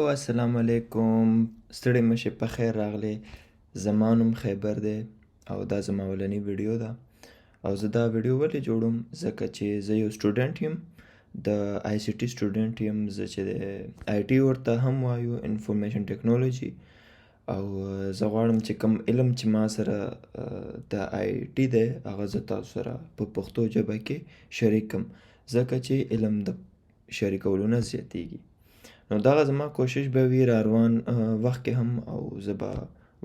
السلام علیکم. ستړي مشې په خیر راغلی. زما نوم خیبر دی او دا زما اولنی ویډیو ده او زه دا ویډیو ولې جوړوم ځکه چې زه یو سټوډنټ یم، د آی سی ټي سټوډنټ یم. زه چې د آی ټي ورته هم وایو، انفارمیشن ټیکنالوجي. او زه غواړم چې کوم علم چې ما سره د آی ټي دی هغه زه تاسو سره په پښتو ژبه کې شریک کړم، ځکه چې علم د شریکولو نه زیاتیږي. نو دغه زما کوشش به وي را روان وخت کې هم، او زه به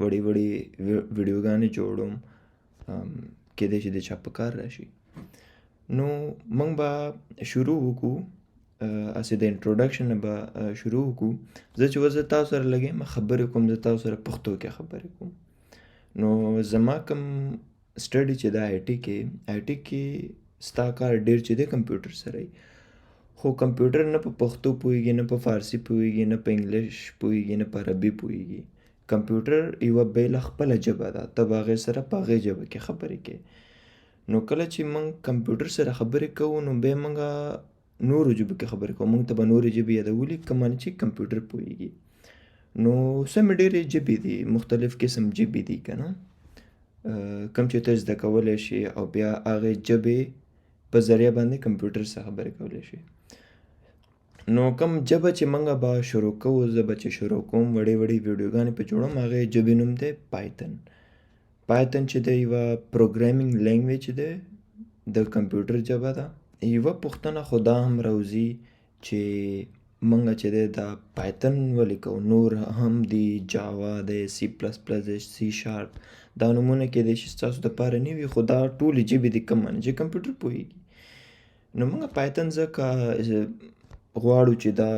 وړې ویډیوګانې جوړوم، کیدای شي د چا په کار راشي. نو موږ به شروع وکړو، اسې د انټروډکشن نه به شروع وکړو. زه چې زه تاسو سره لګیم خبرې کوم، زه تاسو سره پښتو کې خبرې کوم. نو زما کوم سټډي چې د آی ټي کې ستا کار ډېر چې دی کمپیوټر سره وي، خو کمپیوټر نه په پښتو پوهیږي، نه په فارسي پوهیږي، نه په انګلیش پوهیږي، نه په عربي پوهیږي. کمپیوټر یوه بیله خپله ژبه ده، ته به هغې سره په هغې ژبه کې خبرې کوې. نو کله چې موږ کمپیوټر سره خبرې کوو نو بیا موږ نورو ژبو کې خبرې کوو، موږ ته به نورې ژبې یادولي کومه چې کمپیوټر پوهیږي. نو سمې ډېرې ژبې دي، مختلف قسم ژبې دي که نه، کوم چې ته زده کولی شي او بیا هغې ژبې په ذریعه باندې کمپیوټر سره خبرې کولی شي. نو کوم ژبه چې موږ به شروع کوو، زه به چې شروع کوم وړې ویډیوګانې په جوړوم، هغې ژبې نوم دی پایتن. پایتن چې دی یوه پروګرامینګ لینګویج دی، د کمپیوټر ژبه ده. یوه پوښتنه خو دا هم راوځي چې موږ چې دی دا پایتن ولې کوو، نور هم دی، جاوا دی، سی پلس پلس دی، سی شارپ، دا نومونه کیدای شي ستاسو دپاره نه وي، خو دا ټولې ژبې دي کوم چې کمپیوټر پوهیږي. نو موږ پایتن ځکه غواړو چې دا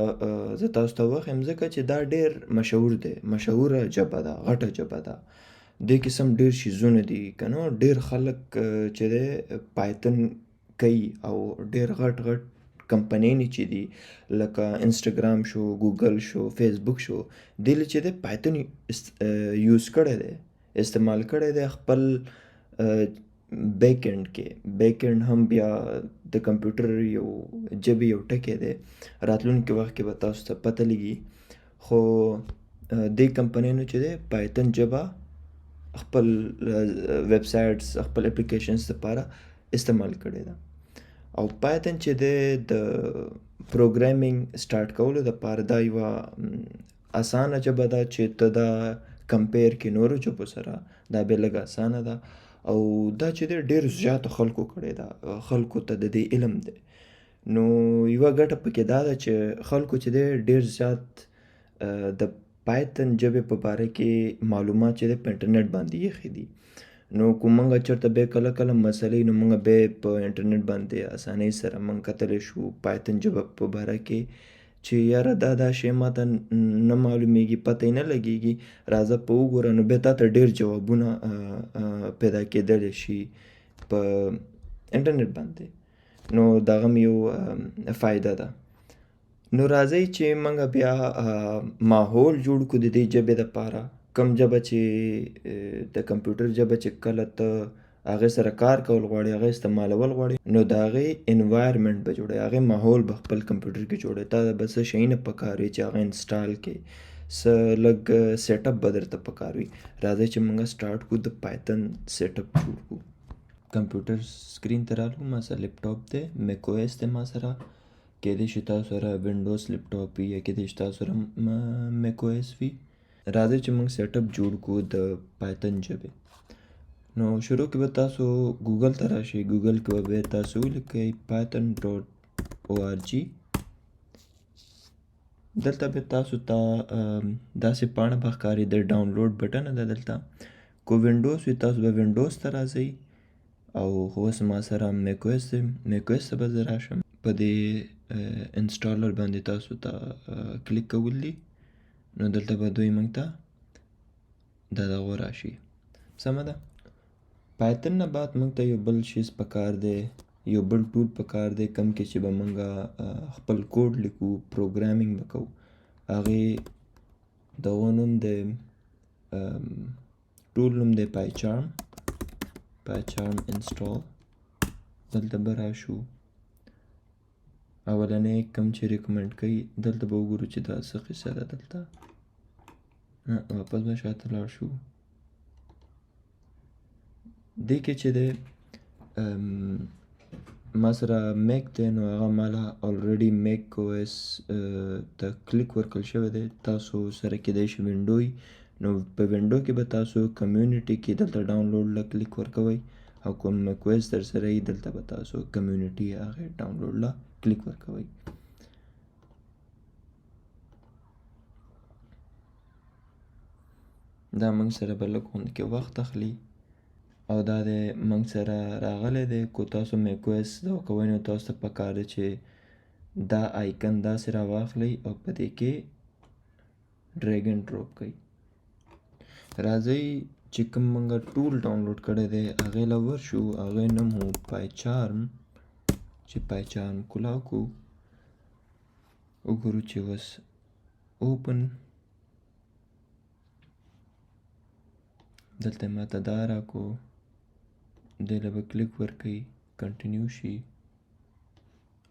زه تاسو ته وښیم، ځکه چې دا ډېر مشهوره ژبه ده، غټه ژبه ده. دې قسم ډېر څیزونه دي که نه، ډېر خلک چې دی پایتن کوي او ډېر غټ کمپنیانې چې دي لکه انسټاګرام شو، ګوګل شو، فیسبوک شو، دې چې دی پایتن یوز کړی دی، استعمال کړی دی خپل بیک اینډ کې. بیک اینډ هم بیا د کمپیوټر یو ژبې یو ټکی دی، راتلونکي وخت کې به تاسو ته پته لګي. خو دې کمپنیانو چې دی پایتن ژبه خپل ویب سایټس، خپل اپلیکیشنز لپاره استعمال کړې ده. او پایتن چې دی د پروګرامینګ سټارټ کولو دپاره دا یوه اسانه ژبه ده چې ته دا کمپیر کې نورو ژبو سره، دا بیا لږ اسانه ده. او دا چې دی ډېر زیاتو خلکو کړې ده، خلکو ته د دې علم دی. نو یوه ګټه پکې دا ده چې خلکو چې دی ډېر زیات د پایتن ژبې په باره کې معلومات چې دی په انټرنیټ باندې ایښي دي. نو که موږ چېرته بیا کله مسلې، نو موږ بیا په انټرنیټ باندې اسانۍ سره موږ کتلی شو پایتن ژبه په باره کې چې یاره دا شی ماته نه معلومیږي، پته یې نه لګیږي، راځه په وګوره. نو بیا تا ته ډېر جوابونه پیدا کېدلی شي په انټرنیټ باندې. نو دغه هم یو فایده ده. نو راځئ چې موږ بیا ماحول جوړ کړو د دې ژبې دپاره. کوم ژبه چې د کمپیوټر ژبه چې کله ته هغې سره کار کول غواړې، هغې استعمالول غواړې، نو د هغې انوایرمنټ به جوړوې، هغې ماحول به خپل کمپیوټر کې جوړوې. تا ته به څه شیونه پکار وي چې هغه انسټال کړې، څه لږ سیټ اپ به درته پکار وي. راځئ چې موږ سټارټ کړو د پایتن سیټ اپ جوړ کړو. کمپیوټر سکرین ته رالو، ما سره لیپټاپ دی، میک او ایس دی ما سره. کیدای شي تاسو سره وینډوز لیپټاپ وي، یا کیدای شي تاسو سره میک او ایس وي. راځئ چې موږ سیټ اپ جوړ کړو د پایتن ژبې. نو شروع کې به تاسو ګوګل ته راشئ، ګوګل کې به بیا تاسو ولیکئ python.org. دلته بیا تاسو ته داسې پاڼه به ښکاري، د ډاونلوډ بټنه ده دلته. که وینډوز وي تاسو به وینډوز ته راځئ، او خو اوس ما سره میک او ایس دی، میک او ایس ته به زه راشم. په دې انسټالر باندې تاسو ته کلیک کول دي، نو دلته به دوی موږ ته د دغو راشي. سمه ده. پایتن نه بعد موږ ته یو بل شیز پکار دی، یو بل ټول پکار دی، کوم کې چې به موږ خپل کوډ لیکو، پروګرامینګ به کوو. هغې دغو نوم دی، ټول نوم دی پایچارم انسټال. دلته به راشو، اولنی کوم چې ریکمنډ کوي دلته به وګورو چې دا څه قصه ده. دلته واپس به شاته لاړ شو. دې کې چې دی ما سره میک دی نو هغه ماله الریډي میک او اس ته کلیک ورکړل شوی دی. تاسو سره کیدای شي وینډو وي نو په وینډو کې به تاسو کمیونټي کې دلته ډاونلوډ له کلیک ورکوئ او کوم میک او اس در سره یي دلته به تاسو کمیونټي هغې ډاونلوډ له کلیک ورکوئ. دا موږ سره به لږ غوندې کې وخت اخلي او دا دی موږ سره راغلی دی. کو تاسو میک او اس زده کوئ نو تاسو ته پکار دی چې دا آیکن داسې راواخلئ او په دې کې ډریګ اینډ ډراپ کړئ. راځئ چې کوم موږ ټول ډاونلوډ کړی دی هغې له ورشو. هغې نوم و پایچارم. چې پایچارم کولاو کړو وګورو چې اوس اوپن دلته ماته دا راکړو. دې له به کلیک ورکړئ کنټینیو شي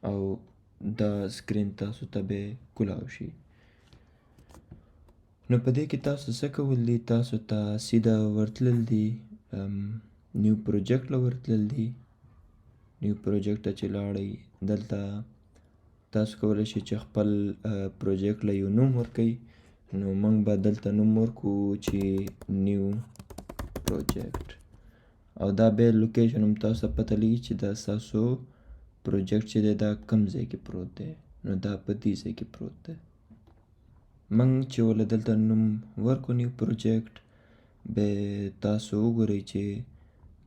او دا سکرین تاسو ته به کولاو شي. نو په دې کې تاسو څه کول دي؟ تاسو ته سیده ورتلل دي نیو پروجیکټ له ورتلل دي. نیو پروجیکټ ته چې لاړئ دلته تاسو کولی شئ چې خپل پروجیکټ له یو نوم ورکئ. نو موږ به دلته نوم ورکړو چې نیو پروجیکټ او دا بیا لوکیشن هم تاسو ته پته لګي چې دا ستاسو پروجیکټ چې دی دا کوم ځای کې پروت دی. نو دا په دې ځای کې پروت دی. موږ چې ورله دلته نوم ورکړو نیو پروجیکټ بیا تاسو وګورئ چې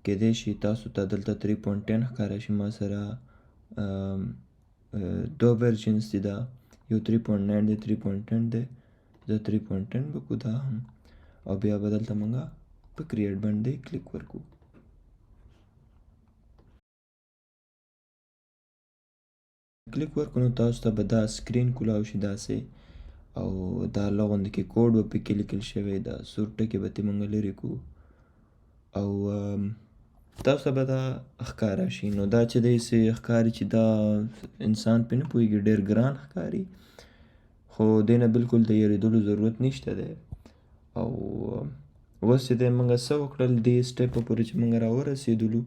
کیدای شي تاسو ته دلته 3.10 ښکاره شي. ما سره دوه ورژنز دي. دا یو 3.9 دی 3.10 دی. زه 3.10 به کړو دا هم او بیا به دلته موږ په کریټ باندې کلیک ورکړو. کلیک ورکړو نو تاسو ته به دا سکرین کولاو شي داسې او دا هغه غوندې کې کوډ به پکې لیکل شوی. دا سور ټکي به ترې موږ لرې کړو او تاسو ته به دا ښکاره شي. نو دا چې دی څه ښکاري چې دا انسان پرې نه پوهېږي ډېر ګران ښکاري خو دې نه بلکل د یېرېدلو ضرورت نشته دی. او اوس چې دی موږ څه وکړل دې سټیپه پورې چې موږ راورسېدلو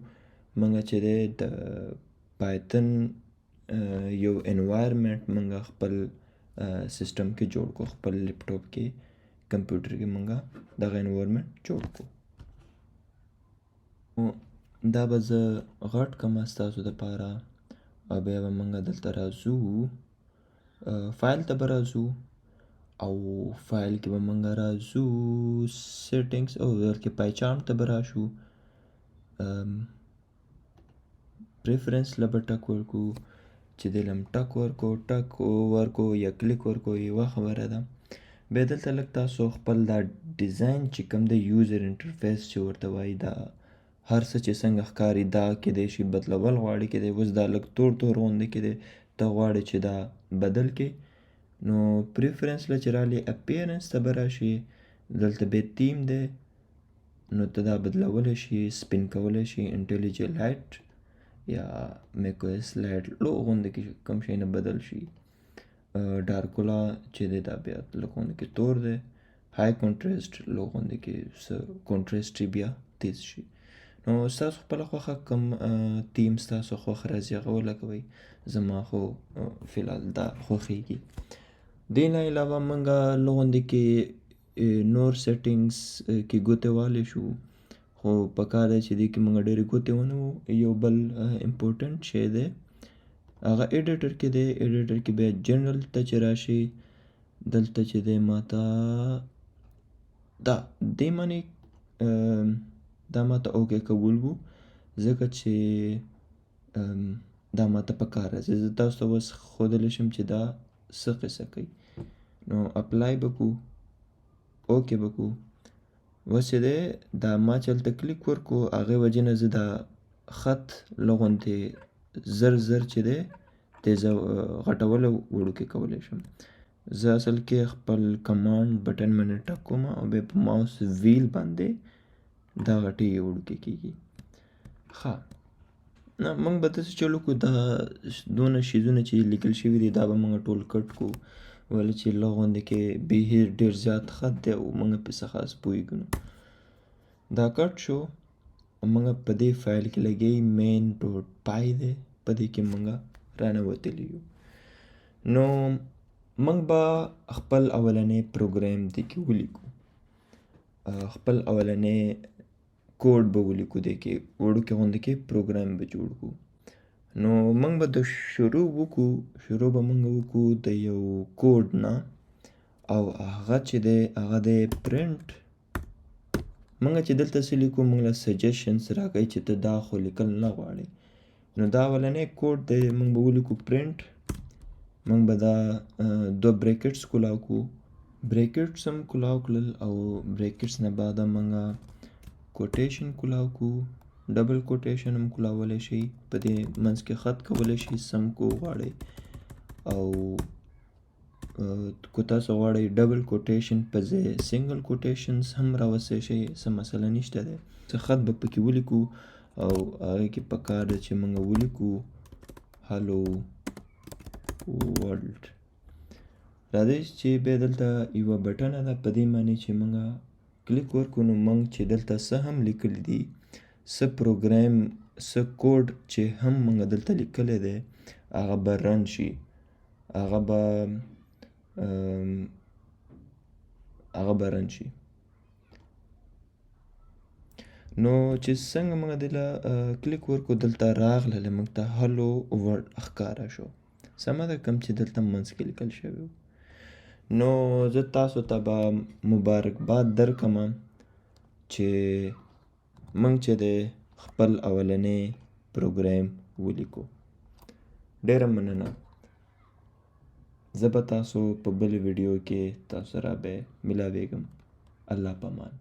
موږ چې دی د پایتن یو انوایرمنټ موږ خپل سیسټم کې جوړ کړو. خپل لیپټاپ کې کمپیوټر کې موږ دغه انوایرمنټ جوړ کړو. دا به زه غټ کړم ستاسو دپاره او بیا به موږ دلته راځو فایل ته به راځو او فایل کې به موږ راځو سیټینګز او بلکې پایچارم ته به راشو. پریفرنس له به ټک ورکړو چې دې له هم ټک ورکړو یا کلیک ورکړو یوه خبره ده. بیا دلته لږ تاسو خپل دا ډیزاین چې کوم دی یوزر انټرفیس چې ورته وایي دا هر څه چې څنګه ښکاري دا کیدای شي بدلول غواړي. کیدای اوس دا لږ تور غوندې کې دی ته غواړې چې دا بدل کړې نو پریفرنس له چې رالې اپیرنس ته به راشي. دلته بیا تیم دی نو ته دا بدلولی شي سپین کولی شي انټیلیجن لایټ یا میک او اس لایټ لو غوندې کې کوم شی نه بدل شي. ډارکولا چې دی دا بیا لږ غوندې کې تور دی. های کونټراسټ لو غوندې کې څه کونټراسټ یې بیا تیز شي. نو ستاسو خپله خوښه کوم تیم ستاسو خوښ راځي هغه ولګوئ. زما خو فلحال دا خوښیږي. دې نه علاوه موږ لږ غوندې کې نور سیټینګز کې ګوتې والی شو خو پکار دی چې دې کې موږ ډېرې ګوتې ونه وو. یو بل امپورټنټ شی دی هغه ایډیټر کې دی. ایډیټر کې بیا جنرل ته چې راشي دلته چې دی ماته دا دې معنی دا ماته اوکې قبول وو ځکه چې دا ماته پکار راځي. زه تاسو ته اوس ښودلی شم چې دا څه قصه کوي. نو اپلای به کړو اوکې به کړو. اوس چې دی دا ما چې هلته کلیک ورکړو هغې وجې نه زه دا خط لږ غوندې زر چې دی تیزه غټولی وړوکی کولی شم. زه اصل کې خپل کمانډ بټن باندې ټک کوم او بیا په ماوس ویل باندې دا غټې وړوکې کېږي. ښه نه موږ به داسې چل وکړو دا دونه شیزونه چې لیکل شوي دي دا به موږ ټول کټ کړو ولې چې له غوندې کې بهیر ډېر زیات خط دی او موږ پې څه خاص پوهېږو نه. دا کټ شو موږ په دې فایل کې لګوي مین ډاټ پای دی په دې کې موږ راننوتلي یو. نو موږ به خپل اولنی پروګرام دې کې ولیکو خپل اولنی کوډ به ولیکو دې کې وړوکې غوندې کې پروګرام به جوړ کړو. نو موږ به د شروع به موږ وکړو د یو کوډ نه او هغه چې دی هغه دی پرنټ. موږ چې دلته څه لیکو موږ له سجیشنز راکوي چې ته دا خو لیکل نه غواړې. نو دا اولنی کوډ دی موږ به ولیکو پرنټ. موږ به دا 2 بریکټس کولاو کړو بریکټس هم کولاو کړل او بریکټس نه بعده موږ کوټیشن کولاو کړو ډبل کوټیشن هم کولاولی شئ په دې منځ کې خط کولی شئ سم کو غواړئ او که تاسو غواړئ ډبل کوټیشن په ځای سنګل کوټیشنز هم راوستی شئ څه مسله نشته دی. څه خط به پکې ولیکو او هغې کې پکار ده چې موږ ولیکو هلو ورلډ. راځئ چې بیا دلته یوه بټنه ده په دې معنی چې موږ کلیک ورکړو نو موږ چې دلته څه هم لیکلي دي څه پروګرام څه کوډ چې هم موږ دلته لیکلی دی هغه به رن شي هغه به رن شي. نو چې څنګه موږ دله کلیک ورکړو دلته راغلله موږ ته هلو ورلډ ښکاره شو سمه ده کوم چې دلته منځ کې لیکل شوی و. نو زه تاسو ته به مبارکباد درکړم چې موږ چې دی خپل اولنی پروګرام ولیکو. ډېره مننه. زه به تاسو په بل ویډیو کې تاسو سره به ملاویږم. الله پامان.